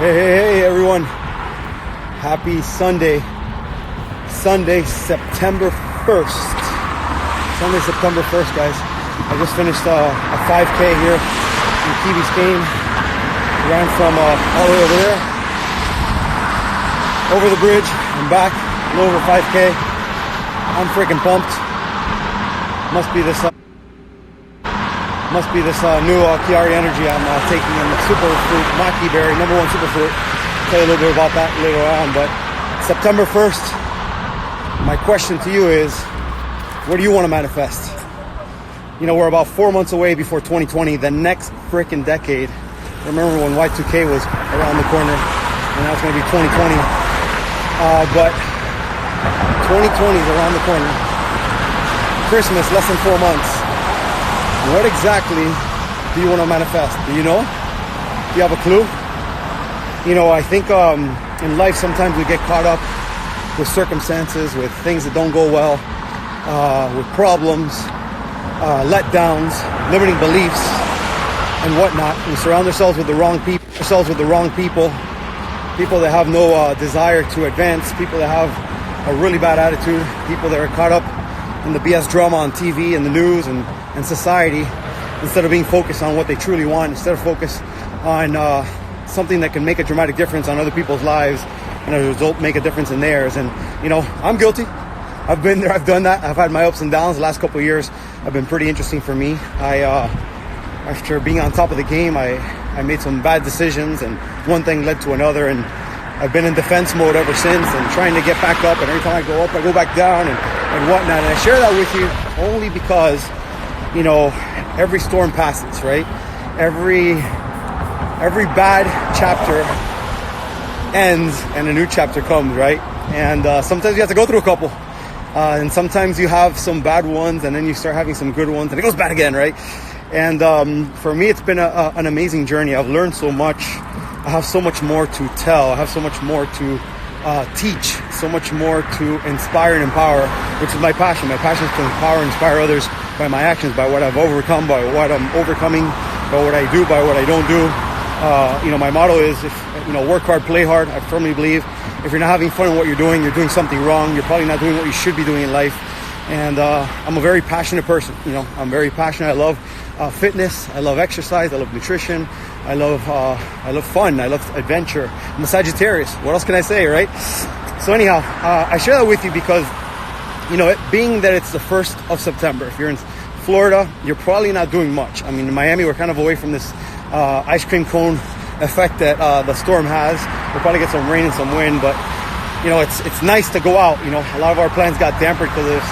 Hey, everyone. Happy Sunday. Sunday, September 1st. Sunday, September 1st, guys. I just finished a 5K here in Key Biscayne. Ran from all the way over there, over the bridge, and back, a little over 5K. I'm freaking pumped. Must be this new Chiari energy I'm taking in the superfruit maki berry, number one superfruit. I'll tell you a little bit about that later on. But September 1st, my question to you is, what do you want to manifest? You know, we're about 4 months away before 2020, the next freaking decade. Remember when Y2K was around the corner, and now it's going to be 2020. But 2020 is around the corner. Christmas, less than 4 months. What exactly do you want to manifest? Do you know? Do you have a clue? You know, I think in life sometimes we get caught up with circumstances, with things that don't go well, with problems, letdowns, limiting beliefs, and whatnot. We surround ourselves with the wrong people, people that have no desire to advance, people that have a really bad attitude, people that are caught up in the BS drama on TV and the news and society, instead of being focused on what they truly want, instead of focus on something that can make a dramatic difference on other people's lives, and as a result make a difference in theirs. And you know, I'm guilty. I've been there, I've done that. I've had my ups and downs. The last couple of years have been pretty interesting for me. After being on top of the game, I made some bad decisions, and one thing led to another, and I've been in defense mode ever since, and trying to get back up, and every time I go up, I go back down, and whatnot. And I share that with you only because, you know, every storm passes, right? Every bad chapter ends and a new chapter comes, right? And sometimes you have to go through a couple. And sometimes you have some bad ones, and then you start having some good ones, and it goes bad again, right? And for me, it's been an amazing journey. I've learned so much. I have so much more to tell. I have so much more to teach, so much more to inspire and empower, which is my passion. My passion is to empower and inspire others by my actions, by what I've overcome, by what I'm overcoming, by what I do, by what I don't do. You know, my motto is, work hard, play hard. I firmly believe if you're not having fun in what you're doing something wrong. You're probably not doing what you should be doing in life. And I'm a very passionate person. You know, I'm very passionate. I love fitness. I love exercise. I love nutrition. I love fun. I love adventure. I'm a Sagittarius. What else can I say, right? So anyhow, I share that with you because, you know, being that it's the 1st of September, if you're in Florida, you're probably not doing much. I mean, in Miami, we're kind of away from this ice cream cone effect that the storm has. We'll probably get some rain and some wind, but you know, it's nice to go out. You know, a lot of our plans got dampened because of this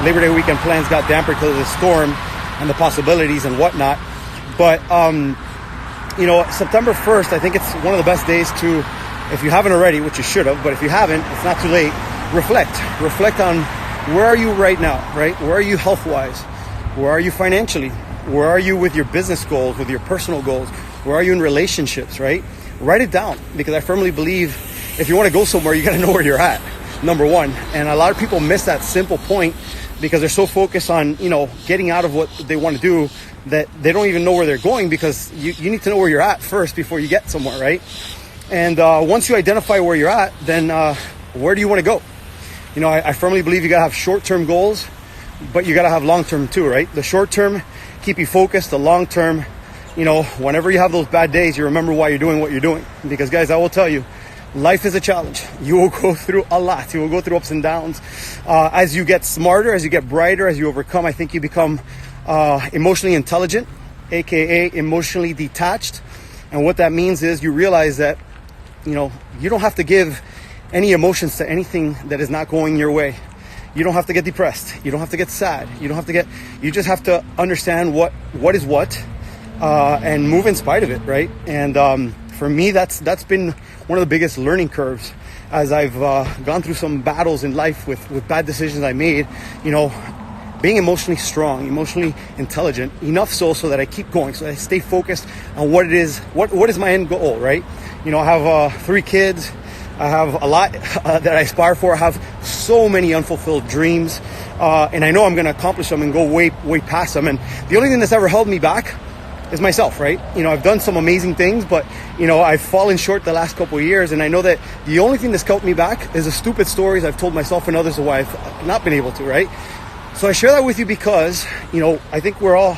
Labor Day weekend. Plans got dampened because of the storm and the possibilities and whatnot. But you know, September 1st, I think it's one of the best days to, if you haven't already, which you should have, but if you haven't, it's not too late. Reflect on where are you right now, right? Where are you health-wise? Where are you financially? Where are you with your business goals, with your personal goals? Where are you in relationships, right? Write it down, because I firmly believe if you want to go somewhere, you got to know where you're at, number one. And a lot of people miss that simple point because they're so focused on, you know, getting out of what they want to do that they don't even know where they're going, because you need to know where you're at first before you get somewhere, right? And once you identify where you're at, then where do you want to go? You know, I firmly believe you got to have short-term goals, but you got to have long-term too, right? The short-term keep you focused. The long-term, you know, whenever you have those bad days, you remember why you're doing what you're doing. Because guys, I will tell you, life is a challenge. You will go through a lot. You will go through ups and downs. As you get smarter, as you get brighter, as you overcome, I think you become emotionally intelligent, aka emotionally detached. And what that means is you realize that, you know, you don't have to give any emotions to anything that is not going your way. You don't have to get depressed. You don't have to get sad. You just have to understand what is what, and move in spite of it, right? And for me, that's been one of the biggest learning curves as I've gone through some battles in life with bad decisions I made. You know, being emotionally strong, emotionally intelligent, enough so that I keep going, so I stay focused on what it is, what is my end goal, right? You know, I have 3 kids. I have a lot that I aspire for. I have so many unfulfilled dreams, and I know I'm going to accomplish them and go way past them. And the only thing that's ever held me back is myself, right? I've done some amazing things, but I've fallen short the last couple of years, and I know that the only thing that's kept me back is the stupid stories I've told myself and others of why I've not been able to, right? So I share that with you because I think we're all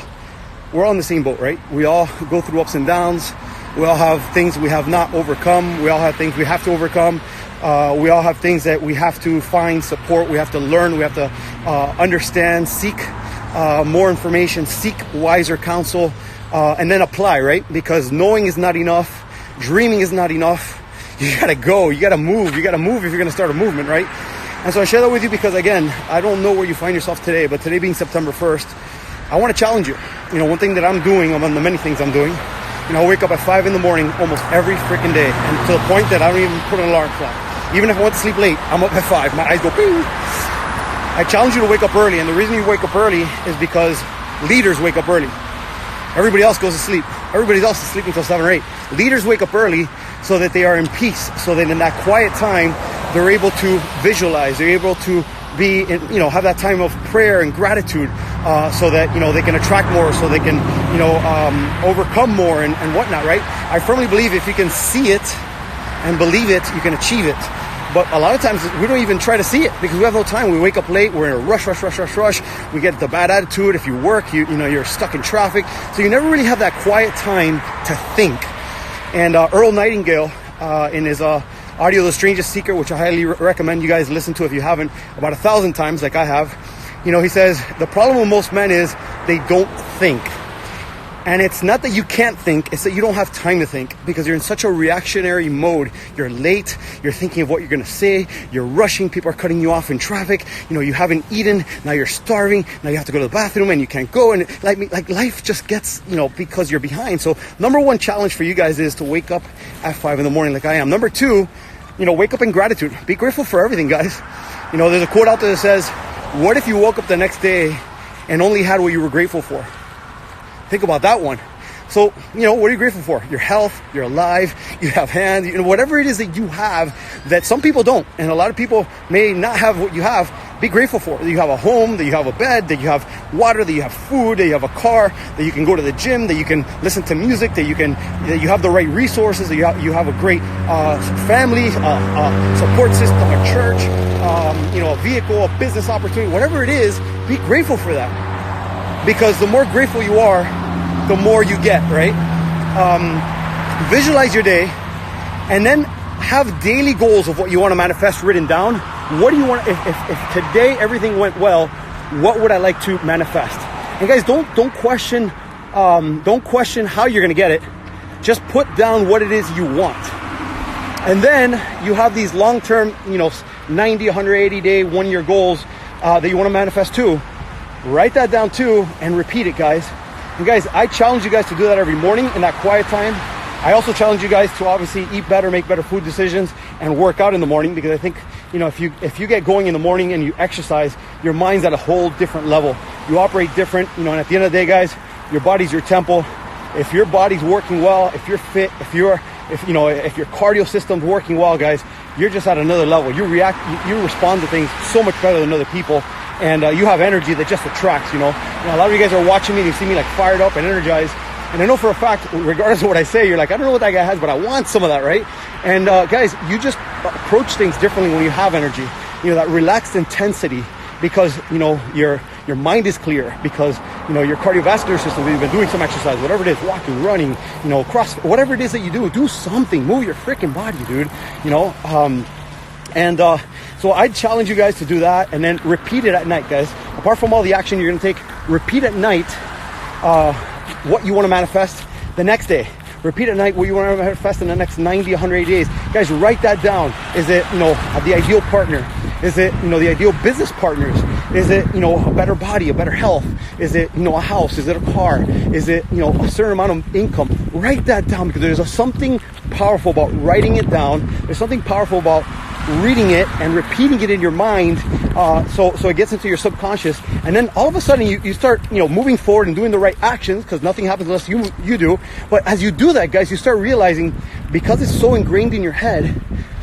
on the same boat, right? We all go through ups and downs. We all have things we have not overcome. We all have things we have to overcome. We all have things that we have to find support. We have to learn. We have to understand, seek more information, seek wiser counsel, and then apply, right? Because knowing is not enough. Dreaming is not enough. You gotta go. You gotta move. You gotta move if you're gonna start a movement, right? And so I share that with you because, again, I don't know where you find yourself today, but today being September 1st, I want to challenge you. One thing that I'm doing among the many things I'm doing, I wake up at 5 in the morning almost every freaking day, and to the point that I don't even put an alarm clock. Even if I want to sleep late, I'm up at 5. My eyes go ping. I challenge you to wake up early, and the reason you wake up early is because leaders wake up early. Everybody else goes to sleep. Everybody else is sleeping until 7 or 8. Leaders wake up early so that they are in peace, so that in that quiet time, they're able to visualize, they're able to be, have that time of prayer and gratitude, so that, they can attract more, so they can, overcome more and whatnot, right? I firmly believe if you can see it and believe it, you can achieve it. But a lot of times we don't even try to see it because we have no time. We wake up late. We're in a rush. We get the bad attitude. If you work, you're stuck in traffic. So you never really have that quiet time to think. And Earl Nightingale, in his audio, The Strangest Secret, which I highly recommend you guys listen to if you haven't, about 1,000 times like I have, he says, the problem with most men is they don't think. And it's not that you can't think, it's that you don't have time to think because you're in such a reactionary mode. You're late, you're thinking of what you're gonna say, you're rushing, people are cutting you off in traffic, you haven't eaten, now you're starving, now you have to go to the bathroom and you can't go, and like life just gets, because you're behind. So number one challenge for you guys is to wake up at 5 in the morning like I am. Number two, wake up in gratitude. Be grateful for everything, guys. There's a quote out there that says, what if you woke up the next day and only had what you were grateful for? Think about that one. So, what are you grateful for? Your health, you're alive, you have hands, whatever it is that you have that some people don't. And a lot of people may not have what you have. Be grateful for. That you have a home, that you have a bed, that you have water, that you have food, that you have a car, that you can go to the gym, that you can listen to music, that you have the right resources, that you have a great family, support system, a church, a vehicle, a business opportunity, whatever it is, be grateful for that. Because the more grateful you are, the more you get, right? Visualize your day and then have daily goals of what you want to manifest written down. What do you want, if today everything went well, what would I like to manifest? And guys, don't question how you're going to get it. Just put down what it is you want. And then you have these long-term, 90, 180 day, 1 year goals that you want to manifest too. Write that down too and repeat it, guys. And guys, I challenge you guys to do that every morning in that quiet time. I also challenge you guys to obviously eat better, make better food decisions, and work out in the morning, because I think, if you get going in the morning and you exercise, your mind's at a whole different level. You operate different, and at the end of the day, guys, your body's your temple. If your body's working well, if you're fit, if your cardio system's working well, guys, you're just at another level. You respond to things so much better than other people. And you have energy that just attracts, a lot of you guys are watching me and you see me like fired up and energized. And I know for a fact, regardless of what I say, you're like, I don't know what that guy has, but I want some of that, right? And guys, you just approach things differently when you have energy. That relaxed intensity, because, your mind is clear, because, your cardiovascular system, you've been doing some exercise, whatever it is, walking, running, CrossFit, whatever it is that you do something, move your freaking body, dude, So I'd challenge you guys to do that and then repeat it at night, guys. Apart from all the action you're going to take, repeat at night what you want to manifest the next day. Repeat at night what you want to manifest in the next 90, 180 days. Guys, write that down. Is it, the ideal partner? Is it, the ideal business partners? Is it, a better body, a better health? Is it, a house? Is it a car? Is it, a certain amount of income? Write that down, because there's something powerful about writing it down. There's something powerful about reading it and repeating it in your mind, so it gets into your subconscious, and then all of a sudden you start moving forward and doing the right actions, because nothing happens unless you do. But as you do that, guys, you start realizing, because it's so ingrained in your head,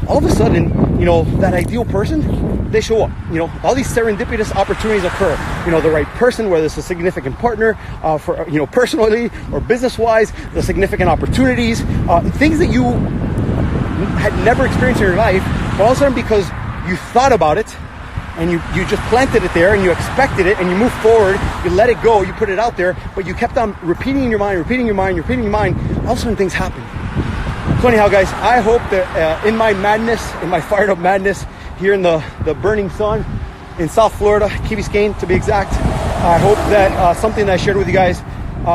all of a sudden, you know, that ideal person, they show up. You know, all these serendipitous opportunities occur. You know, the right person, whether it's a significant partner, for, you know, personally or business-wise, the significant opportunities, things that you had never experienced in your life, but all of a sudden because you thought about it, and you just planted it there and you expected it and you moved forward, you let it go, you put it out there, but you kept on repeating in your mind, all of a sudden things happen. So anyhow, guys, I hope that in my madness, in my fired up madness here in the burning sun in South Florida, Key Biscayne to be exact, I hope that something that I shared with you guys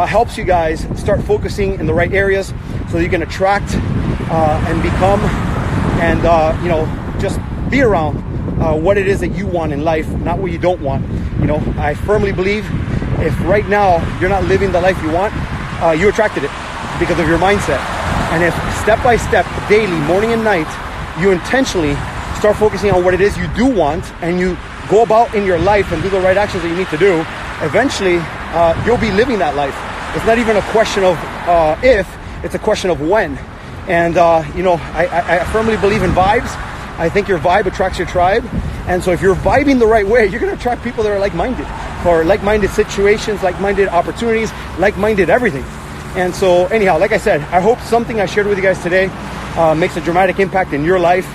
helps you guys start focusing in the right areas so that you can attract and become and, you know, just be around what it is that you want in life, not what you don't want. You know, I firmly believe if right now you're not living the life you want, you attracted it because of your mindset. And if step by step, daily, morning and night, you intentionally start focusing on what it is you do want and you go about in your life and do the right actions that you need to do, eventually you'll be living that life. It's not even a question of if, it's a question of when. And, you know, I firmly believe in vibes. I think your vibe attracts your tribe. And so if you're vibing the right way, you're going to attract people that are like-minded for like-minded situations, like-minded opportunities, like-minded everything. And so anyhow, like I said, I hope something I shared with you guys today makes a dramatic impact in your life.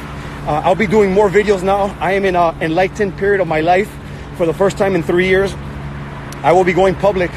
I'll be doing more videos now. I am in an enlightened period of my life for the first time in 3 years. I will be going public